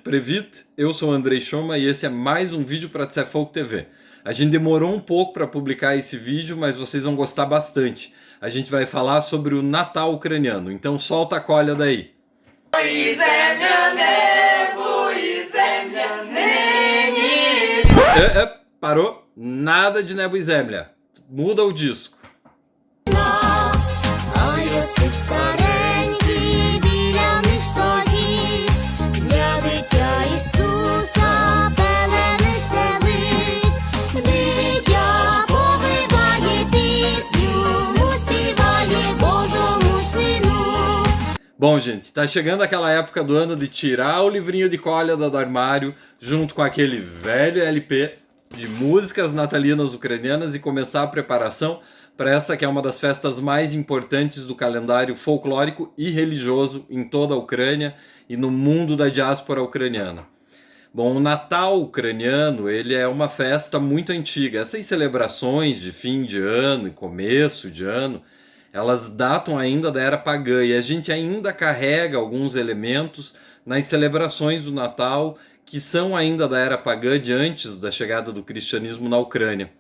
Привit, eu sou o Andrei Schoma e esse é mais um vídeo para Tsefolk TV. A gente demorou um pouco para publicar esse vídeo, mas vocês vão gostar bastante. A gente vai falar sobre o Natal ucraniano, então solta a colha daí. Parou? Nada de Nebo e Zemlya. Muda o disco. Bom, gente, tá chegando aquela época do ano de tirar o livrinho de colha do armário junto com aquele velho LP de músicas natalinas ucranianas e começar a preparação para essa que é uma das festas mais importantes do calendário folclórico e religioso em toda a Ucrânia e no mundo da diáspora ucraniana. Bom, o Natal ucraniano, ele é uma festa muito antiga. Essas celebrações de fim de ano e começo de ano, elas datam ainda da era pagã e a gente ainda carrega alguns elementos nas celebrações do Natal que são ainda da era pagã de antes da chegada do cristianismo na Ucrânia.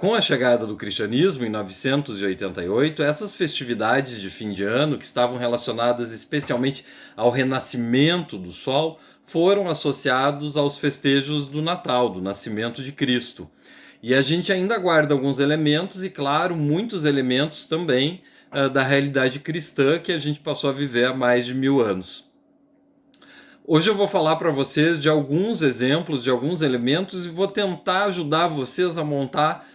Com a chegada do cristianismo em 988, essas festividades de fim de ano, que estavam relacionadas especialmente ao renascimento do sol, foram associados aos festejos do Natal, do nascimento de Cristo. E a gente ainda guarda alguns elementos e, claro, muitos elementos também da realidade cristã que a gente passou a viver há mais de 1000 anos. Hoje eu vou falar para vocês de alguns exemplos, de alguns elementos e vou tentar ajudar vocês a montar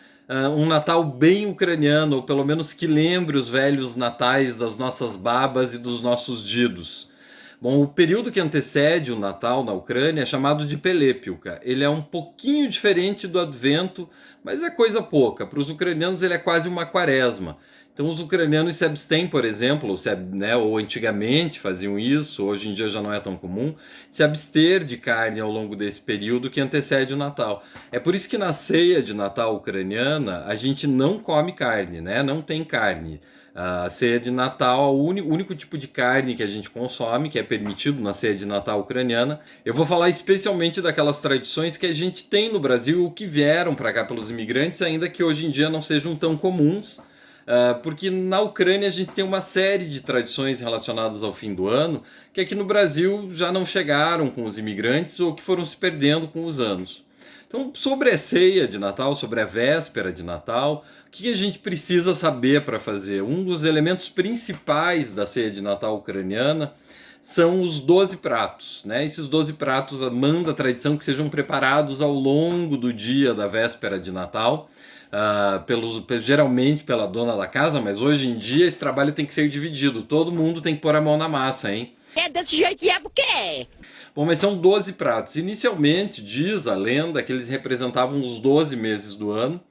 um Natal bem ucraniano, ou pelo menos que lembre os velhos natais das nossas babas e dos nossos didos. Bom, o período que antecede o Natal na Ucrânia é chamado de Pelepilka. Ele é um pouquinho diferente do Advento, mas é coisa pouca. Para os ucranianos ele é quase uma quaresma. Então os ucranianos se abstêm, por exemplo, ou antigamente faziam isso, hoje em dia já não é tão comum, se abster de carne ao longo desse período que antecede o Natal. É por isso que na ceia de Natal ucraniana a gente não come carne, né? Não tem carne. A ceia de Natal, o único tipo de carne que a gente consome, que é permitido na ceia de Natal ucraniana. Eu vou falar especialmente daquelas tradições que a gente tem no Brasil, que vieram para cá pelos imigrantes, ainda que hoje em dia não sejam tão comuns, porque na Ucrânia a gente tem uma série de tradições relacionadas ao fim do ano, que aqui no Brasil já não chegaram com os imigrantes ou que foram se perdendo com os anos. Então, sobre a ceia de Natal, sobre a véspera de Natal, o que a gente precisa saber para fazer? Um dos elementos principais da ceia de Natal ucraniana são os 12 pratos, né? Esses 12 pratos manda a tradição que sejam preparados ao longo do dia da véspera de Natal, geralmente pela dona da casa, mas hoje em dia esse trabalho tem que ser dividido, todo mundo tem que pôr a mão na massa, hein? É desse jeito que é porque é. Bom, mas são 12 pratos. Inicialmente, diz a lenda que eles representavam os 12 meses do ano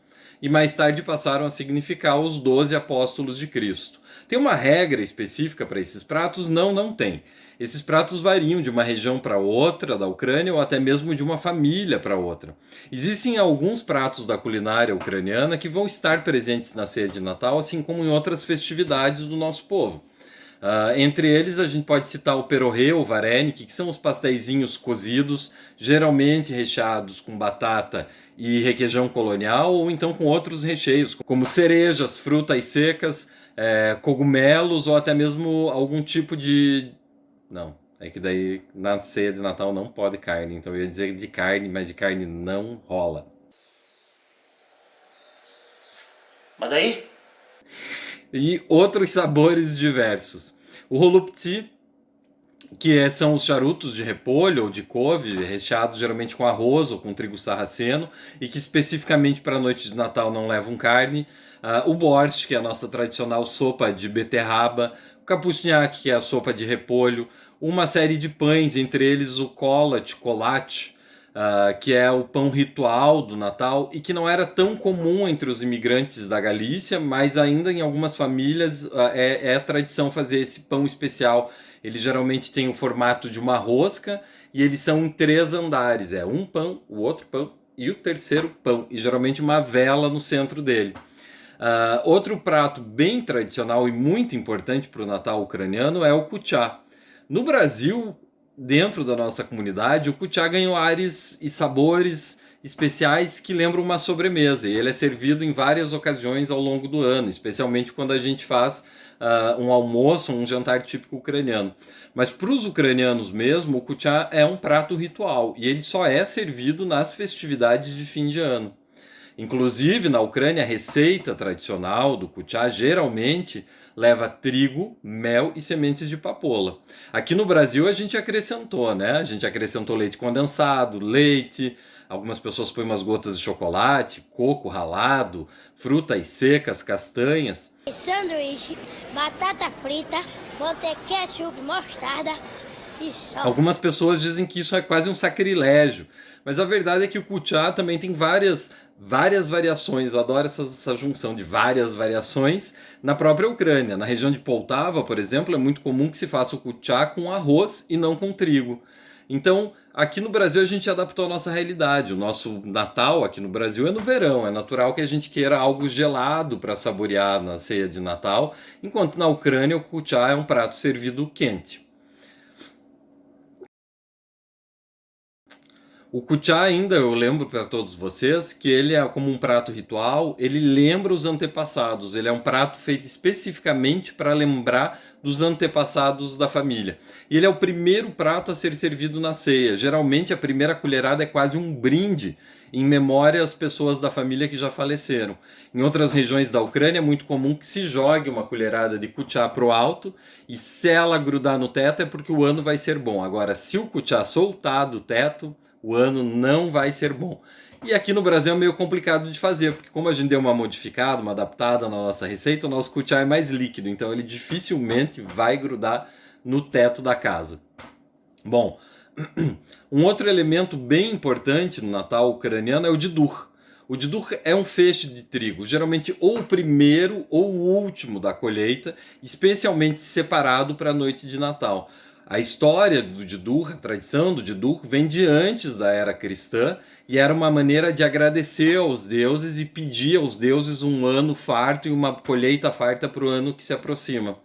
e mais tarde passaram a significar os 12 apóstolos de Cristo. Tem uma regra específica para esses pratos? Não, não tem. Esses pratos variam de uma região para outra da Ucrânia ou até mesmo de uma família para outra. Existem alguns pratos da culinária ucraniana que vão estar presentes na ceia de Natal, assim como em outras festividades do nosso povo. Entre eles a gente pode citar o perorê ou varenik, que são os pasteizinhos cozidos, geralmente recheados com batata e requeijão colonial, ou então com outros recheios, como cerejas, frutas secas, cogumelos ou até mesmo algum tipo de... Não, é que daí na ceia de Natal não pode carne, então eu ia dizer de carne, mas de carne não rola. Mas daí? e outros sabores diversos. O holupti, são os charutos de repolho ou de couve, recheados geralmente com arroz ou com trigo sarraceno, e que especificamente para a noite de Natal não levam carne. O borscht, que é a nossa tradicional sopa de beterraba. O kapustniak, que é a sopa de repolho. Uma série de pães, entre eles o kolach, que é o pão ritual do Natal e que não era tão comum entre os imigrantes da Galícia, mas ainda em algumas famílias é tradição fazer esse pão especial. Ele geralmente tem o formato de uma rosca e eles são em 3 andares. É um pão, o outro pão e o terceiro pão. E geralmente uma vela no centro dele. Outro prato bem tradicional e muito importante para o Natal ucraniano é o kuchá. No Brasil, dentro da nossa comunidade, o kuchá ganhou ares e sabores especiais que lembram uma sobremesa. E ele é servido em várias ocasiões ao longo do ano, especialmente quando a gente faz um almoço, um jantar típico ucraniano. Mas para os ucranianos mesmo, o kuchá é um prato ritual e ele só é servido nas festividades de fim de ano. Inclusive, na Ucrânia, a receita tradicional do kuchá geralmente leva trigo, mel e sementes de papoula. Aqui no Brasil a gente acrescentou, né? A gente acrescentou leite condensado, leite, algumas pessoas põem umas gotas de chocolate, coco ralado, frutas secas, castanhas. Sanduíche, batata frita, botei ketchup, mostarda e só. Algumas pessoas dizem que isso é quase um sacrilégio, mas a verdade é que o kuchá também tem várias variações. Eu adoro essa junção de várias variações na própria Ucrânia. Na região de Poltava, por exemplo, é muito comum que se faça o kuchá com arroz e não com trigo. Então, aqui no Brasil a gente adaptou a nossa realidade. O nosso Natal aqui no Brasil é no verão. É natural que a gente queira algo gelado para saborear na ceia de Natal, enquanto na Ucrânia o kuchá é um prato servido quente. O kuchá ainda, eu lembro para todos vocês, que ele é como um prato ritual, ele lembra os antepassados, ele é um prato feito especificamente para lembrar dos antepassados da família. E ele é o primeiro prato a ser servido na ceia. Geralmente a primeira colherada é quase um brinde em memória às pessoas da família que já faleceram. Em outras regiões da Ucrânia é muito comum que se jogue uma colherada de kuchá para o alto e se ela grudar no teto é porque o ano vai ser bom. Agora, se o kuchá soltar do teto, o ano não vai ser bom. E aqui no Brasil é meio complicado de fazer, porque como a gente deu uma modificada, uma adaptada na nossa receita, o nosso kuchá é mais líquido, então ele dificilmente vai grudar no teto da casa. Bom, um outro elemento bem importante no Natal ucraniano é o didur. O didur é um feixe de trigo, geralmente ou o primeiro ou o último da colheita, especialmente separado para a noite de Natal. A história do didur, a tradição do didur, vem de antes da era cristã e era uma maneira de agradecer aos deuses e pedir aos deuses um ano farto e uma colheita farta para o ano que se aproxima.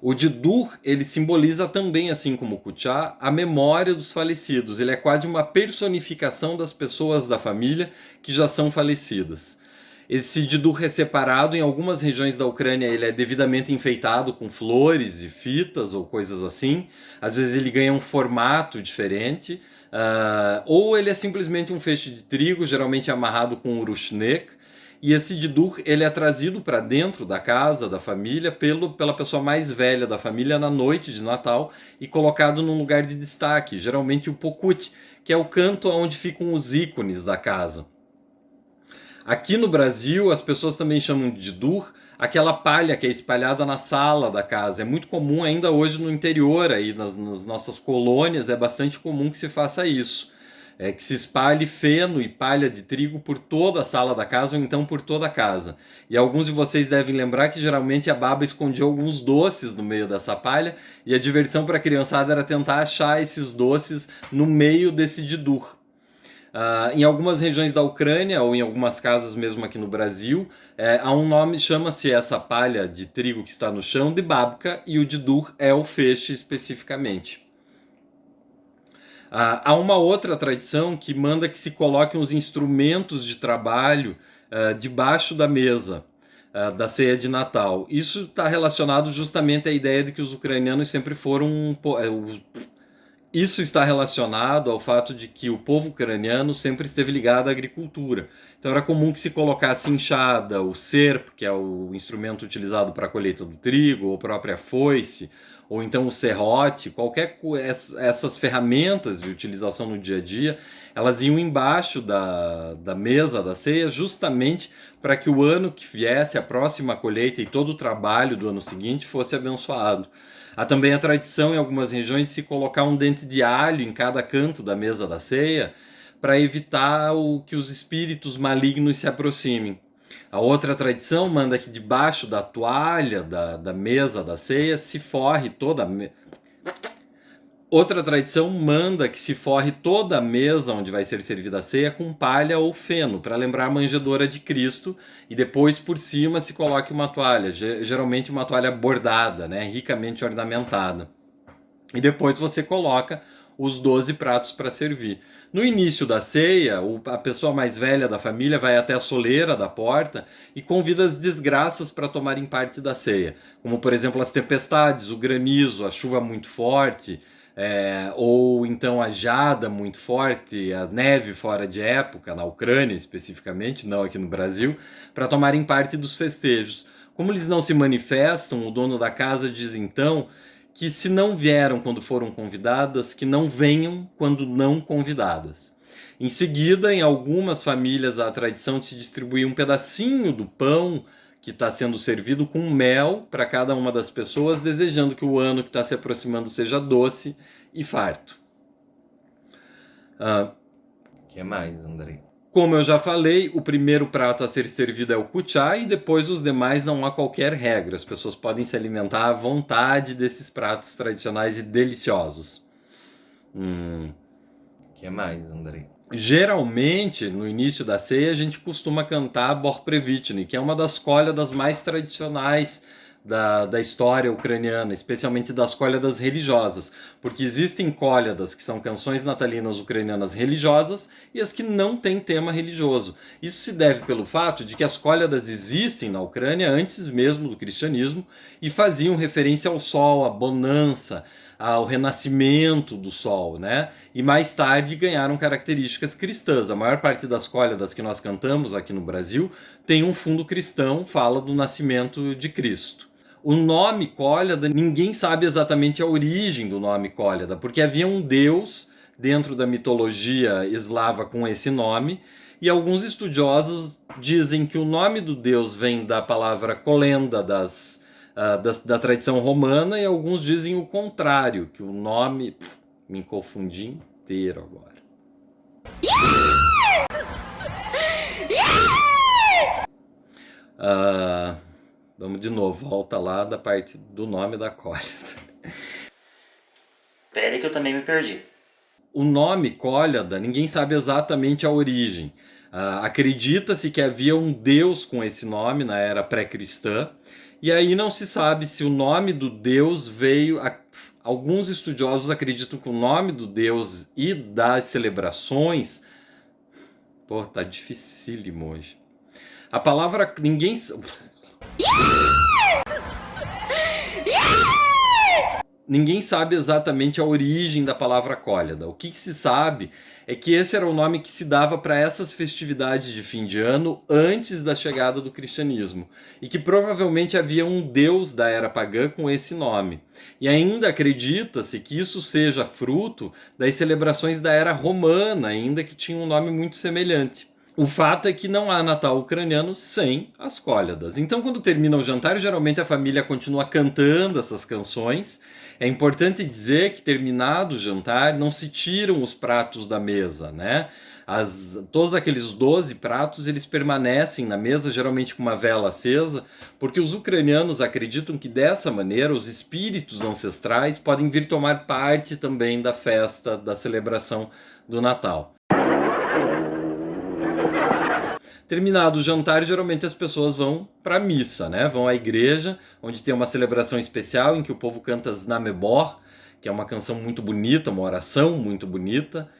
O didur, ele simboliza também, assim como o kuchá, a memória dos falecidos. Ele é quase uma personificação das pessoas da família que já são falecidas. Esse didur é separado, em algumas regiões da Ucrânia ele é devidamente enfeitado com flores e fitas ou coisas assim. Às vezes ele ganha um formato diferente, ou ele é simplesmente um feixe de trigo, geralmente amarrado com um rushnek. E esse didur ele é trazido para dentro da casa, da família, pela pessoa mais velha da família na noite de Natal e colocado num lugar de destaque, geralmente o pokut, que é o canto onde ficam os ícones da casa. Aqui no Brasil, as pessoas também chamam de didur aquela palha que é espalhada na sala da casa. É muito comum ainda hoje no interior, aí nas nossas colônias, é bastante comum que se faça isso. Que se espalhe feno e palha de trigo por toda a sala da casa ou então por toda a casa. E alguns de vocês devem lembrar que geralmente a baba escondia alguns doces no meio dessa palha e a diversão para a criançada era tentar achar esses doces no meio desse didur. Em algumas regiões da Ucrânia ou em algumas casas mesmo aqui no Brasil, há um nome, chama-se essa palha de trigo que está no chão de babka e o didur é o feixe especificamente. Há uma outra tradição que manda que se coloquem os instrumentos de trabalho debaixo da mesa da ceia de Natal. Isso está relacionado justamente à ideia de que os ucranianos sempre foram Isso está relacionado ao fato de que o povo ucraniano sempre esteve ligado à agricultura. Então era comum que se colocasse enxada, o serpo, que é o instrumento utilizado para a colheita do trigo, ou a própria foice, ou então o serrote, essas ferramentas de utilização no dia a dia, elas iam embaixo da mesa da ceia justamente para que o ano que viesse, a próxima colheita e todo o trabalho do ano seguinte fosse abençoado. Há também a tradição em algumas regiões de se colocar um dente de alho em cada canto da mesa da ceia para evitar que os espíritos malignos se aproximem. A outra tradição manda que debaixo da toalha da mesa da ceia se forre toda a Outra tradição manda que se forre toda a mesa onde vai ser servida a ceia com palha ou feno, para lembrar a manjedoura de Cristo, e depois por cima se coloque uma toalha, geralmente uma toalha bordada, né, ricamente ornamentada. E depois você coloca os 12 pratos para servir. No início da ceia, a pessoa mais velha da família vai até a soleira da porta e convida as desgraças para tomarem parte da ceia, como por exemplo as tempestades, o granizo, a chuva muito forte, ou então a geada muito forte, a neve fora de época, na Ucrânia especificamente, não aqui no Brasil, para tomarem parte dos festejos. Como eles não se manifestam, o dono da casa diz então que se não vieram quando foram convidadas, que não venham quando não convidadas. Em seguida, em algumas famílias, há a tradição de se distribuir um pedacinho do pão que está sendo servido com mel para cada uma das pessoas, desejando que o ano que está se aproximando seja doce e farto. Que mais, Andrei? Como eu já falei, o primeiro prato a ser servido é o kuchá e depois os demais não há qualquer regra. As pessoas podem se alimentar à vontade desses pratos tradicionais e deliciosos. Que mais, Andrei? Geralmente, no início da ceia, a gente costuma cantar Bor Previtny, que é uma das cóliadas mais tradicionais da história ucraniana, especialmente das cóliadas religiosas, porque existem cóliadas que são canções natalinas ucranianas religiosas e as que não têm tema religioso. Isso se deve pelo fato de que as cóliadas existem na Ucrânia antes mesmo do cristianismo e faziam referência ao sol, à bonança, ao renascimento do sol, né? E mais tarde ganharam características cristãs. A maior parte das cóliadas que nós cantamos aqui no Brasil tem um fundo cristão, fala do nascimento de Cristo. O nome Cólida, ninguém sabe exatamente a origem do nome Cólida, porque havia um deus dentro da mitologia eslava com esse nome, e alguns estudiosos dizem que o nome do deus vem da palavra colenda da tradição romana, e alguns dizem o contrário, que o nome... me confundi inteiro agora. Vamos de novo, volta lá da parte do nome da cólida. Pera que eu também me perdi. O nome Cólida, ninguém sabe exatamente a origem. Acredita-se que havia um deus com esse nome na era pré-cristã, e aí não se sabe se o nome do deus veio... Alguns estudiosos acreditam que o nome do deus e das celebrações... Pô, tá dificílimo hoje. A palavra... ninguém... Ninguém sabe exatamente a origem da palavra cólida. O que se sabe é que esse era o nome que se dava para essas festividades de fim de ano antes da chegada do cristianismo, e que provavelmente havia um deus da era pagã com esse nome. E ainda acredita-se que isso seja fruto das celebrações da era romana, ainda que tinha um nome muito semelhante. O fato é que não há Natal ucraniano sem as cólidas. Então, quando termina o jantar, geralmente a família continua cantando essas canções. É importante dizer que, terminado o jantar, não se tiram os pratos da mesa, né? Todos aqueles 12 pratos, eles permanecem na mesa, geralmente com uma vela acesa, porque os ucranianos acreditam que dessa maneira os espíritos ancestrais podem vir tomar parte também da festa, da celebração do Natal. Terminado o jantar, geralmente as pessoas vão para a missa, né? Vão à igreja, onde tem uma celebração especial em que o povo canta Znamebor, que é uma canção muito bonita, uma oração muito bonita,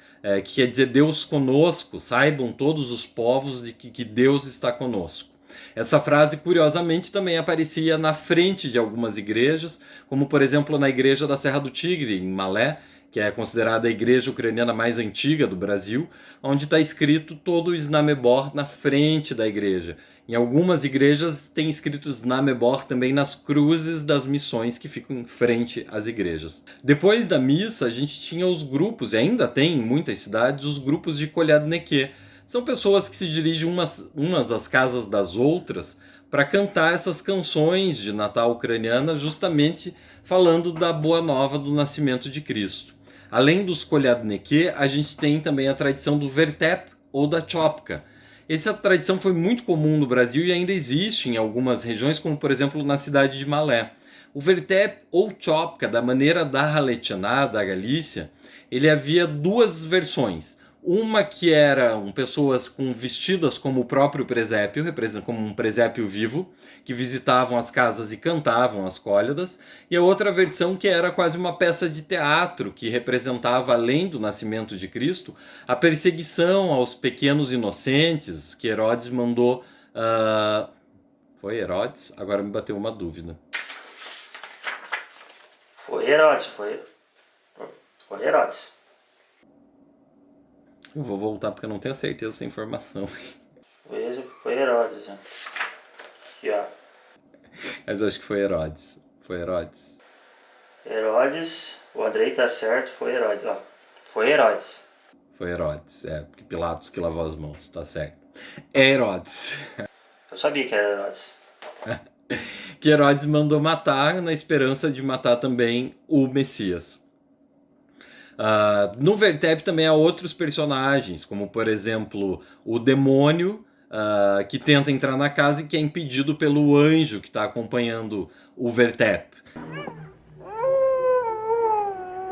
que quer dizer Deus conosco, saibam todos os povos de que Deus está conosco. Essa frase, curiosamente, também aparecia na frente de algumas igrejas, como por exemplo na igreja da Serra do Tigre, em Malé, que é considerada a igreja ucraniana mais antiga do Brasil, onde está escrito todo o Znamebor na frente da igreja. Em algumas igrejas tem escrito Znamebor também nas cruzes das missões que ficam em frente às igrejas. Depois da missa, a gente tinha os grupos, e ainda tem em muitas cidades, os grupos de Kolyadniki. São pessoas que se dirigem umas às casas das outras para cantar essas canções de Natal ucraniana, justamente falando da boa nova do nascimento de Cristo. Além dos Kolyadniki, a gente tem também a tradição do Vertep ou da Chopka. Essa tradição foi muito comum no Brasil e ainda existe em algumas regiões, como por exemplo na cidade de Malé. O Vertep ou Chopka, da maneira da Haletianá, da Galícia, ele havia duas versões. Uma que eram pessoas vestidas como o próprio presépio, como um presépio vivo, que visitavam as casas e cantavam as cólidas, e a outra versão que era quase uma peça de teatro, que representava, além do nascimento de Cristo, a perseguição aos pequenos inocentes, que Herodes mandou... Foi Herodes? Agora me bateu uma dúvida. Foi Herodes, foi Herodes. Eu vou voltar porque eu não tenho certeza dessa informação. Foi Herodes. Aqui, ó. Mas eu acho que foi Herodes. Foi Herodes. Herodes, o Andrei tá certo, foi Herodes, ó. Foi Herodes. Foi Herodes, porque Pilatos que lavou as mãos, tá certo. É Herodes. Eu sabia que era Herodes. Que Herodes mandou matar na esperança de matar também o Messias. No Vertep também há outros personagens, como por exemplo o demônio que tenta entrar na casa e que é impedido pelo anjo que está acompanhando o Vertep.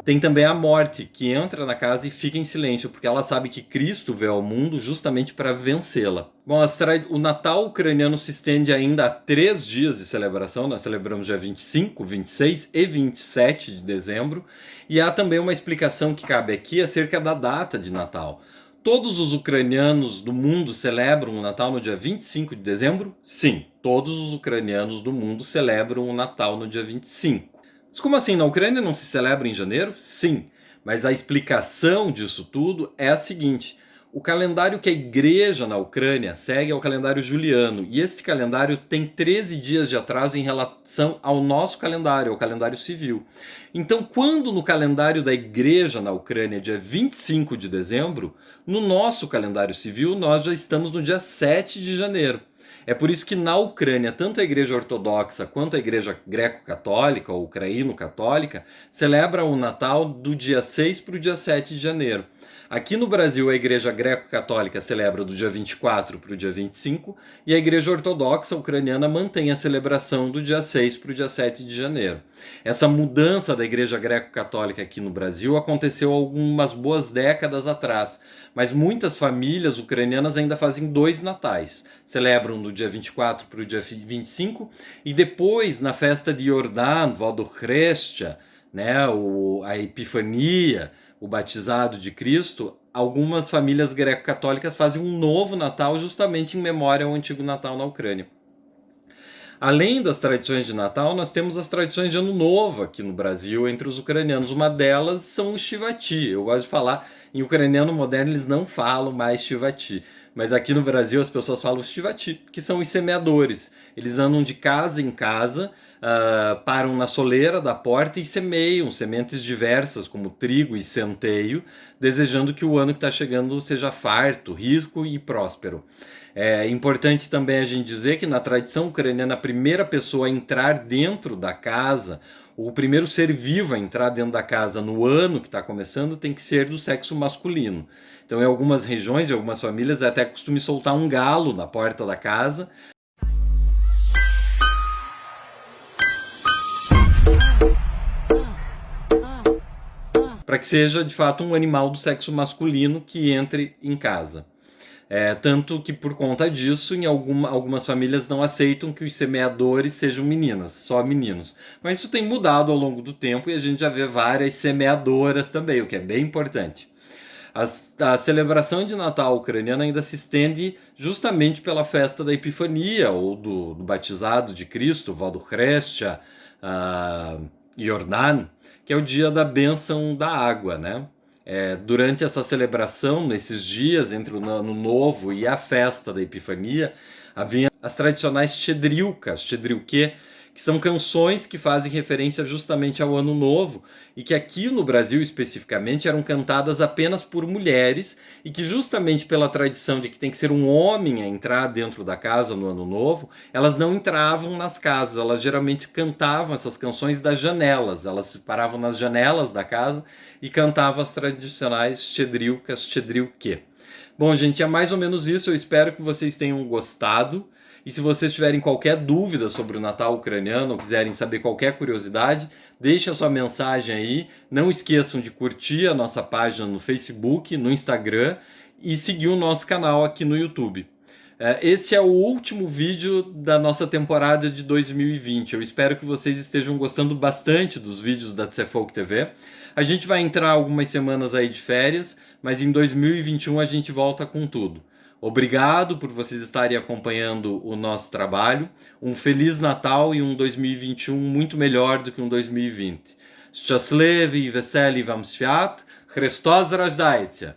Tem também a morte, que entra na casa e fica em silêncio, porque ela sabe que Cristo veio ao mundo justamente para vencê-la. Bom, o Natal ucraniano se estende ainda a 3 dias de celebração. Nós celebramos dia 25, 26 e 27 de dezembro. E há também uma explicação que cabe aqui acerca da data de Natal. Todos os ucranianos do mundo celebram o Natal no dia 25 de dezembro? Sim, todos os ucranianos do mundo celebram o Natal no dia 25. Mas como assim? Na Ucrânia não se celebra em janeiro? Sim, mas a explicação disso tudo é a seguinte: o calendário que a igreja na Ucrânia segue é o calendário juliano, e este calendário tem 13 dias de atraso em relação ao nosso calendário, ao calendário civil. Então, quando no calendário da igreja na Ucrânia é dia 25 de dezembro, no nosso calendário civil nós já estamos no dia 7 de janeiro. É por isso que na Ucrânia, tanto a igreja ortodoxa quanto a igreja greco-católica ou ucraíno-católica celebram o Natal do dia 6 para o dia 7 de janeiro. Aqui no Brasil, a igreja greco-católica celebra do dia 24 para o dia 25 e a igreja ortodoxa ucraniana mantém a celebração do dia 6 para o dia 7 de janeiro. Essa mudança da igreja greco-católica aqui no Brasil aconteceu algumas boas décadas atrás, mas muitas famílias ucranianas ainda fazem 2 natais. Celebram do dia 24 para o dia 25 e depois, na festa de Yordán, Vodokhreshtia, a Epifania, o batizado de Cristo, algumas famílias greco-católicas fazem um novo Natal justamente em memória ao antigo Natal na Ucrânia. Além das tradições de Natal, nós temos as tradições de Ano Novo aqui no Brasil entre os ucranianos. Uma delas são os Shivati. Eu gosto de falar, em ucraniano moderno eles não falam mais Shivati, mas aqui no Brasil as pessoas falam Shivati, que são os semeadores. Eles andam de casa em casa, param na soleira da porta e semeiam sementes diversas, como trigo e centeio, desejando que o ano que está chegando seja farto, rico e próspero. É importante também a gente dizer que na tradição ucraniana, a primeira pessoa a entrar dentro da casa, o primeiro ser vivo a entrar dentro da casa no ano que está começando, tem que ser do sexo masculino. Então, em algumas regiões e algumas famílias, é até costume soltar um galo na porta da casa, para que seja, de fato, um animal do sexo masculino que entre em casa. Tanto que, por conta disso, em algumas famílias não aceitam que os semeadores sejam meninas, só meninos. Mas isso tem mudado ao longo do tempo e a gente já vê várias semeadoras também, o que é bem importante. A celebração de Natal ucraniana ainda se estende justamente pela festa da Epifania, ou do batizado de Cristo, Vodokhreshtia, Yordan, que é o dia da bênção da água, né? Durante essa celebração, nesses dias, entre o Ano Novo e a festa da Epifania, havia as tradicionais Chedrilkas, Chedrilquê, que são canções que fazem referência justamente ao Ano Novo e que aqui no Brasil especificamente eram cantadas apenas por mulheres e que justamente pela tradição de que tem que ser um homem a entrar dentro da casa no Ano Novo, elas não entravam nas casas, elas geralmente cantavam essas canções das janelas, elas se paravam nas janelas da casa e cantavam as tradicionais Chedrilkas, Chedrilquê. Bom, gente, é mais ou menos isso, eu espero que vocês tenham gostado. E se vocês tiverem qualquer dúvida sobre o Natal ucraniano ou quiserem saber qualquer curiosidade, deixe a sua mensagem aí. Não esqueçam de curtir a nossa página no Facebook, no Instagram e seguir o nosso canal aqui no YouTube. Esse é o último vídeo da nossa temporada de 2020. Eu espero que vocês estejam gostando bastante dos vídeos da Tsefolk TV. A gente vai entrar algumas semanas aí de férias, mas em 2021 a gente volta com tudo. Obrigado por vocês estarem acompanhando o nosso trabalho. Um Feliz Natal e um 2021 muito melhor do que um 2020. Szczęśliwy i weseli wam świat. Chrystus rождається!